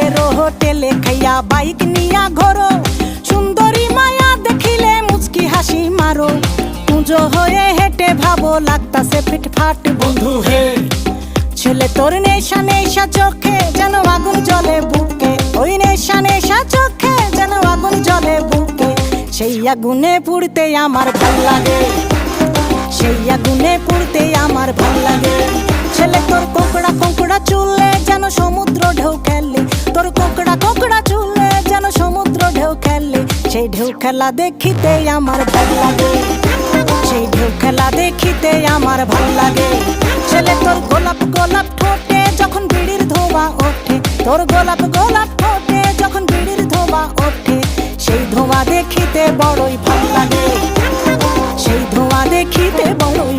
বেরো হোটেলে খাইয়া বাইক নিয়া ঘোরো, সুন্দরী মায়া দেখিলে মুচকি হাসি মারো, পুজো হয়ে হেঁটে ভাবো লাগতাছে ফিটফাট বন্ধু হে। ছেলে তোর নেশা নেশা চোখে যেন আগুন জ্বলে বুকে, ওই নেশা নেশা চোখে যেন আগুন জ্বলে বুকে, সেই আগুনে পুড়তে আমার ভাল লাগে, সেই আগুনে পুড়তে আমার ভাল লাগে। ছেলে তোর কোকড়া কোকড়া চুলে যেন সমুদ্র ঢেউ খেলে, তোর কোকড়া কোকড়া চুলে যেন সমুদ্র ঢেউ খেলে, সেই ঢেউ খেলা দেখিতে আমার ভাল লাগে, সেই ঢেউ খেলা দেখিতে আমার ভাল লাগে। ছেলে তোর গোলাপ গোলাপ ঠোঁটে যখন বিড়ির ধোঁয়া ওঠে, তোর গোলাপ গোলাপ ঠোঁটে যখন বিড়ির ধোঁয়া ওঠে, সেই ধোঁয়া দেখিতে বড়ই ভাল লাগে, সেই ধোঁয়া দেখিতে বড়ই